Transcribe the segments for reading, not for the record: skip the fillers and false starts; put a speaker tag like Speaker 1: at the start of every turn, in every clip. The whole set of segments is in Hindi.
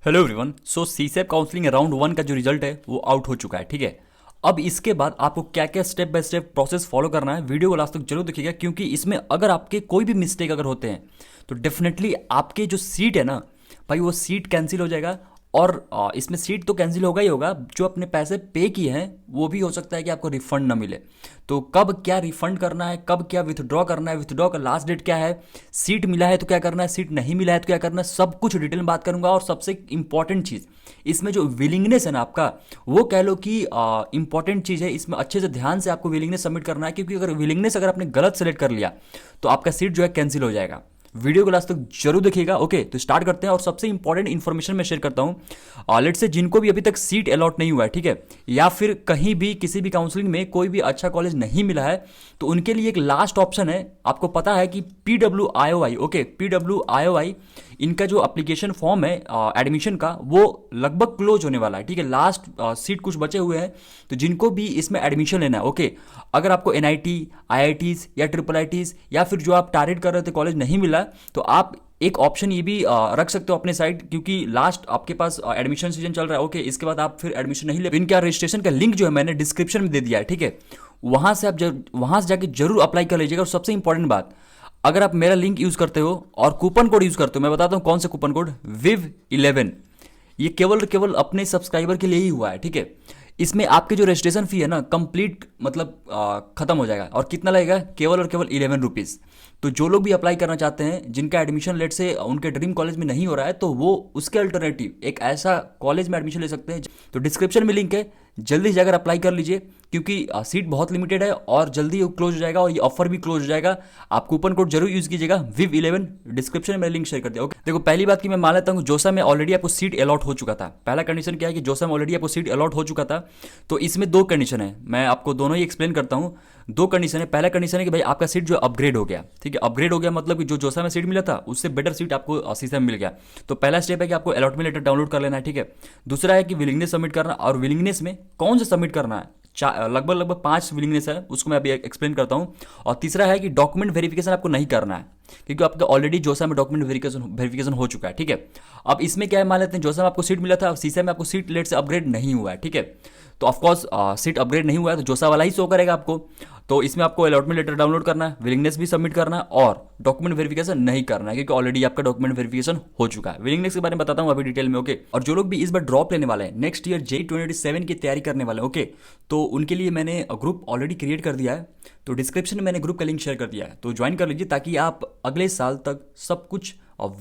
Speaker 1: Hello everyone. सो सीसेप काउंसलिंग राउंड 1 का जो रिजल्ट है वो आउट हो चुका है। ठीक है, अब इसके बाद आपको क्या क्या step by step process follow करना है, वीडियो को लास्ट तक जरूर देखिएगा, क्योंकि इसमें अगर आपके कोई भी मिस्टेक अगर होते हैं तो डेफिनेटली आपके जो सीट है ना भाई, वो सीट कैंसिल हो जाएगा। और इसमें सीट तो कैंसिल होगा ही होगा, जो अपने पैसे पे किए हैं वो भी हो सकता है कि आपको रिफंड ना मिले। तो कब क्या रिफंड करना है, कब क्या विथड्रॉ करना है, विथड्रॉ का लास्ट डेट क्या है, सीट मिला है तो क्या करना है, सीट नहीं मिला है तो क्या करना है, सब कुछ डिटेल में बात करूंगा। और सबसे इंपॉर्टेंट चीज़ इसमें जो विलिंगनेस है ना आपका, वो कह लो कि इंपॉर्टेंट चीज़ है। इसमें अच्छे से ध्यान से आपको विलिंगनेस सबमिट करना है, क्योंकि अगर विलिंगनेस अगर आपने गलत सेलेक्ट कर लिया तो आपका सीट जो है कैंसिल हो जाएगा। वीडियो को लास्ट तक जरूर देखिएगा। ओके, तो स्टार्ट करते हैं। और सबसे इंपॉर्टेंट इन्फॉर्मेशन मैं शेयर करता हूं, लेट से जिनको भी अभी तक सीट अलॉट नहीं हुआ है, ठीक है, या फिर कहीं भी किसी भी काउंसलिंग में कोई भी अच्छा कॉलेज नहीं मिला है, तो उनके लिए एक लास्ट ऑप्शन है। आपको पता है कि PWIOI, ओके, PWIOI इनका जो एप्लीकेशन फॉर्म है एडमिशन का, वो लगभग क्लोज होने वाला है। ठीक है, लास्ट सीट कुछ बचे हुए हैं। तो जिनको भी इसमें एडमिशन लेना है, ओके, अगर आपको NIT, IITs या IIITs या फिर जो आप टारगेट कर रहे थे कॉलेज नहीं मिला, तो आप एक ऑप्शन ये भी रख सकते हो अपने साइड, क्योंकि लास्ट आपके पास एडमिशन सीजन चल रहा है। ओके, इसके बाद आप फिर एडमिशन नहीं ले, तो इनका रजिस्ट्रेशन का लिंक जो है मैंने डिस्क्रिप्शन में दे दिया है। ठीक है, वहां से जाके जरूर अप्लाई कर लीजिएगा। और सबसे इंपॉर्टेंट बात, अगर आप मेरा लिंक यूज करते हो और कूपन कोड यूज करते हो, मैं बताता हूं कौन सा कूपन कोड, VIV11, ये केवल और केवल अपने सब्सक्राइबर के लिए ही हुआ है। ठीक है, इसमें आपकी जो रजिस्ट्रेशन फी है ना कंप्लीट मतलब खत्म हो जाएगा। और कितना लगेगा, केवल और केवल 11 रुपीज़। तो जो लोग भी अप्लाई करना चाहते हैं, जिनका एडमिशन लेट से उनके ड्रीम कॉलेज में नहीं हो रहा है, तो वो उसके अल्टरनेटिव एक ऐसा कॉलेज में एडमिशन ले सकते हैं। तो डिस्क्रिप्शन में लिंक है, जल्दी जाकर अप्लाई कर लीजिए, क्योंकि सीट बहुत लिमिटेड है और जल्दी क्लोज हो जाएगा और ये ऑफर भी क्लोज हो जाएगा। आप कूपन कोड जरूर यूज कीजिएगा, VIV11, डिस्क्रिप्शन में लिंक शेयर कर दिया। ओके, देखो पहली बात की मैं मान लेता हूँ जोसा में ऑलरेडी आपको सीट अलॉट हो चुका था। पहला कंडीशन क्या है कि जोसा में ऑलरेडी आपको सीट अलॉट हो चुका था। तो इसमें दो कंडीशन है, मैं आपको दोनों ही एक्सप्लेन करता हूँ। दो कंडीशन है। पहला कंडीशन है कि भाई आपका सीट जो अपग्रेड हो गया। ठीक है, अपग्रेड हो गया मतलब कि जो जोसा में सीट मिला था उससे बेटर सीट आपको सीसा में मिल गया। तो पहला स्टेप है कि आपको अलॉटमेंट लेटर डाउनलोड कर लेना है। ठीक है, दूसरा है कि विलिंगनेस सबमिट करना। और विलिंगनेस में कौन सा सबमिट करना है, लगभग लगभग 5 विलिंगनेस है, उसको मैं अभी एक्सप्लेन करता हूँ। और तीसरा है कि डॉक्यूमेंट वेरिफिकेशन आपको नहीं करना है, क्योंकि आपका ऑलरेडी जोसा में डॉक्यूमेंट वेरिफिकेशन हो चुका है। ठीक है, अब इसमें क्या है, मान लेते हैं जोसा में आपको सीट मिला था, सीसा में आपको सीट लेट से अपग्रेड नहीं हुआ है। ठीक है, तो ऑफकोर्स सीट अपग्रेड नहीं हुआ है तो जोसा वाला ही शो करेगा आपको। तो इसमें आपको अलॉटमेंट लेटर डाउनलोड करना है, विलिंगनेस भी सबमिट करना है और डॉक्यूमेंट वेरिफिकेशन नहीं करना है, क्योंकि ऑलरेडी आपका डॉक्यूमेंट वेरिफिकेशन हो चुका है। विलिंगनेस के बारे में बताता हूँ अभी डिटेल में। ओके, और जो लोग भी इस बार ड्रॉप लेने वाले हैं, नेक्स्ट ईयर JEE 2027 की तैयारी करने वाले हैं, ओके, तो उनके लिए मैंने ग्रुप ऑलरेडी क्रिएट कर दिया है। तो डिस्क्रिप्शन में मैंने ग्रुप का लिंक शेयर कर दिया है, तो ज्वाइन कर लीजिए, ताकि आप अगले साल तक सब कुछ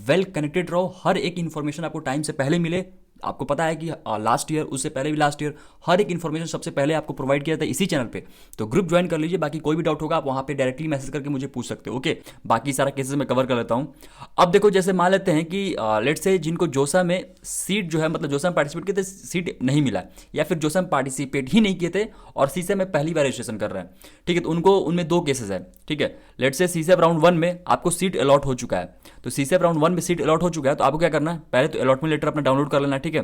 Speaker 1: वेल कनेक्टेड रहो। हर एक इन्फॉर्मेशन आपको टाइम से पहले मिले। आपको पता है कि लास्ट ईयर, उससे पहले भी लास्ट ईयर, हर एक इन्फॉर्मेशन सबसे पहले आपको प्रोवाइड किया था इसी चैनल पे। तो ग्रुप ज्वाइन कर लीजिए। बाकी कोई भी डाउट होगा आप वहां पे डायरेक्टली मैसेज करके मुझे पूछ सकते हो। ओके, बाकी सारा केसेस मैं कवर कर लेता हूं। अब देखो, जैसे मान लेते हैं कि लेट से जिनको जोसा में सीट जो है, मतलब जोसा में पार्टिसिपेट किए थे, सीट नहीं मिला, या फिर जोसा में पार्टिसिपेट ही नहीं किए थे और सीसा में पहली बार रजिस्ट्रेशन कर रहे हैं, ठीक है, तो उनको उनमें दो केसेस है। ठीक है, लेट से सीसेप राउंड 1 में आपको सीट अलॉट हो चुका है। तो सीसेप राउंड 1 में सीट अलॉट हो चुका है, तो आपको क्या करना है, पहले तो अलॉटमेंट लेटर अपना डाउनलोड कर लेना है। ठीक है,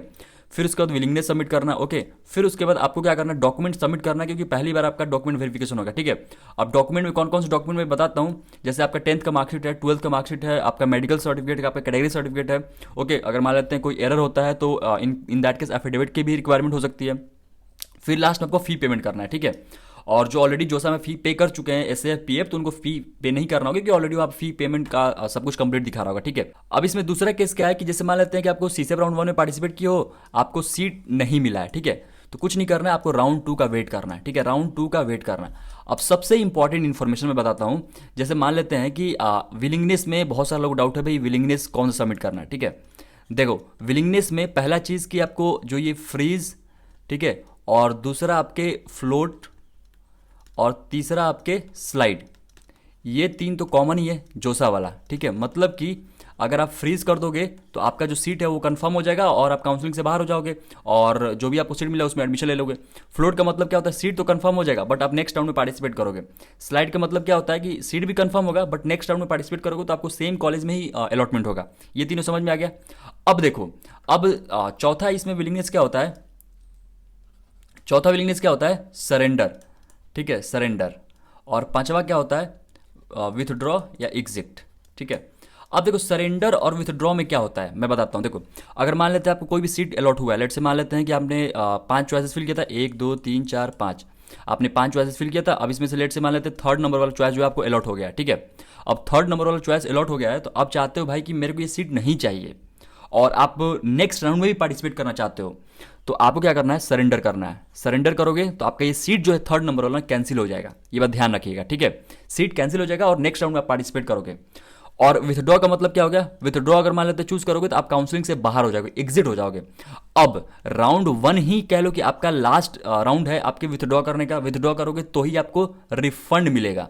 Speaker 1: फिर उसके बाद विलिंगनेस सबमिट करना। ओके, फिर उसके बाद आपको क्या करना है, डॉक्यूमेंट सबमिट करना, क्योंकि पहली बार आपका डॉक्यूमेंट वेरिफिकेशन होगा। ठीक है, अब डॉक्यूमेंट में कौन कौन से डॉक्यूमेंट मैं बताता हूँ। जैसे आपका 10th का मार्कशीट है, 12th का मार्कशीट है, आपका मेडिकल सर्टिफिकेट है, आपका कैटेगरी सर्टिफिकेट है। ओके, अगर मान लेते हैं कोई एरर होता है तो इन दैट केस एफिडेविट की भी रिक्वायरमेंट हो सकती है। फिर लास्ट में आपको फी पेमेंट करना है। ठीक है, और जो ऑलरेडी जोसा में फी पे कर चुके हैं SAF PF, तो उनको फी पे नहीं करना होगा, क्योंकि ऑलरेडी आप फी पेमेंट का सब कुछ कंप्लीट दिखा रहा होगा। ठीक है, अब इसमें दूसरा केस क्या है कि जैसे मान लेते हैं कि आपको सीसेप राउंड 1 में पार्टिसिपेट किए हो, आपको सीट नहीं मिला है। ठीक है, तो कुछ नहीं करना है, आपको राउंड 2 का वेट करना है। ठीक है, राउंड 2 का वेट करना है। अब सबसे इंपॉर्टेंट इन्फॉर्मेशन मैं बताता हूँ। जैसे मान लेते हैं कि विलिंगनेस में बहुत सारे लोग डाउट है, भाई विलिंगनेस कौन सा सबमिट करना है। ठीक है, देखो विलिंगनेस में पहला चीज़ कि आपको जो ये फ्रीज, ठीक है, और दूसरा आपके फ्लोट, और तीसरा आपके स्लाइड, ये तीन तो कॉमन ही है जोसा वाला। ठीक है, मतलब कि अगर आप फ्रीज कर दोगे तो आपका जो सीट है वो कंफर्म हो जाएगा और आप काउंसलिंग से बाहर हो जाओगे, और जो भी आपको सीट मिला उसमें एडमिशन ले लोगे। फ्लोट का मतलब क्या होता है, सीट तो कंफर्म हो जाएगा बट आप नेक्स्ट राउंड में पार्टिसिपेट करोगे। स्लाइड का मतलब क्या होता है कि सीट भी कंफर्म होगा बट नेक्स्ट राउंड में पार्टिसिपेट करोगे तो आपको सेम कॉलेज में ही अलॉटमेंट होगा। ये तीनों समझ में आ गया। अब देखो, अब चौथा इसमें विलिंगनेस क्या होता है, चौथा विलिंगनेस क्या होता है, सरेंडर। ठीक है, सरेंडर। और पांचवा क्या होता है, विथड्रॉ या एग्जिट। ठीक है, अब देखो सरेंडर और विथड्रॉ में क्या होता है मैं बताता हूँ। देखो अगर मान लेते हैं आपको कोई भी सीट अलॉट हुआ है, लेट से मान लेते हैं कि आपने 5 चॉइसेस फिल किया था, 1 2 3 4 5, आपने 5 चॉइसेस फिल किया था। अब इसमें से लेट से मान लेते हैं थर्ड नंबर वाला चॉइस जो है आपको अलॉट हो गया है, ठीक है। अब थर्ड नंबर वाला चॉइस अलॉट हो गया है, तो आप चाहते हो भाई कि मेरे को ये सीट नहीं चाहिए और आप नेक्स्ट राउंड में भी पार्टिसिपेट करना चाहते हो, तो आपको क्या करना है, सरेंडर करना है। सरेंडर करोगे तो आपका ये सीट जो है थर्ड नंबर वाला कैंसिल हो जाएगा, ये बात ध्यान रखिएगा, ठीक है। सीट कैंसिल हो जाएगा और नेक्स्ट राउंड में आप पार्टिसिपेट करोगे। और विथड्रॉ का मतलब क्या हो गया, विथड्रॉ अगर मान लेते चूज करोगे तो आप काउंसलिंग से बाहर हो जाओगे, एग्जिट हो जाओगे। अब राउंड 1 ही कह लो कि आपका लास्ट राउंड है आपके विथड्रॉ करने का। विथड्रॉ करोगे तो ही आपको रिफंड मिलेगा,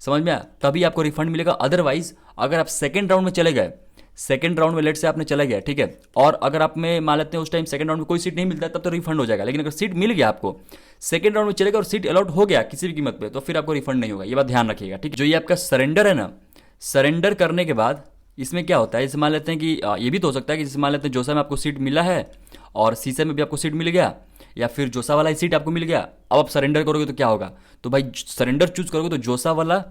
Speaker 1: समझ में आया, तभी आपको रिफंड मिलेगा। अदरवाइज अगर आप सेकंड राउंड में चले गए, सेकंड राउंड में लेट से आपने चला गया, ठीक है, और अगर आप में मान लेते हैं उस टाइम सेकंड राउंड में कोई सीट नहीं मिलता है, तब तो रिफंड हो जाएगा। लेकिन अगर सीट मिल गया आपको, सेकंड राउंड में चलेगा और सीट अलॉट हो गया किसी भी कीमत पे, तो फिर आपको रिफंड नहीं होगा, ये बात ध्यान रखिएगा, ठीक है। जो ये आपका सरेंडर है ना, सरेंडर करने के बाद इसमें क्या होता है, जैसे मान लेते हैं कि ये भी तो हो सकता है कि जैसे मान लेते हैं जोसा में आपको सीट मिला है और सीसे में भी आपको सीट मिल गया, या फिर जोसा वाला ही सीट आपको मिल गया। अब आप सरेंडर करोगे तो क्या होगा, तो भाई सरेंडर चूज करोगे तो जोसा वाला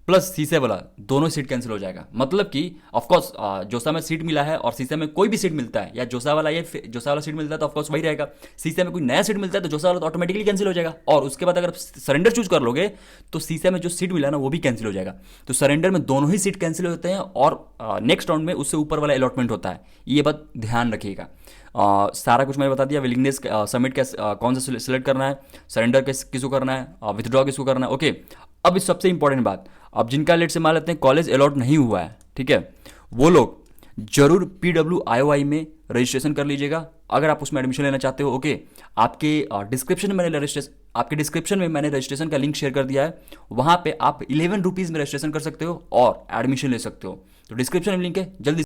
Speaker 1: प्लस सीसे वाला दोनों सीट कैंसिल हो जाएगा। मतलब कि ऑफकोर्स जोसा में सीट मिला है और सीसे में कोई भी सीट मिलता है, या जोसा वाला ये जोसा वाला सीट मिलता है तो ऑफकोर्स वही रहेगा। सीसे में कोई नया सीट मिलता है तो जोसा वाला तो ऑटोमेटिकली कैंसिल हो जाएगा। और उसके बाद अगर सरेंडर चूज कर लोगे तो सीसे में जो सीट मिला ना वो भी कैंसिल हो जाएगा। तो सरेंडर में दोनों ही सीट कैंसिल होते हैं और नेक्स्ट राउंड में उससे ऊपर वाला अलॉटमेंट होता है, ये बात ध्यान रखिएगा। सारा कुछ मैंने बता दिया, विलिंगनेस सबमिट कौन सा सिलेक्ट करना है, सरेंडर किसको करना है, विथड्रॉ किसको करना है, ओके। अब इस सबसे इंपॉर्टेंट बात, अब जिनका लेट से मान लेते हैं कॉलेज अलॉट नहीं हुआ है, ठीक है, वो लोग जरूर PWIOI में रजिस्ट्रेशन कर लीजिएगा अगर आप उसमें एडमिशन लेना चाहते हो, ओके। आपके डिस्क्रिप्शन में मैंने रजिस्ट्रेशन का लिंक शेयर कर दिया है, वहां पे आप 11 रुपीज़ में रजिस्ट्रेशन कर सकते हो और एडमिशन ले सकते हो। तो डिस्क्रिप्शन में लिंक है, जल्दी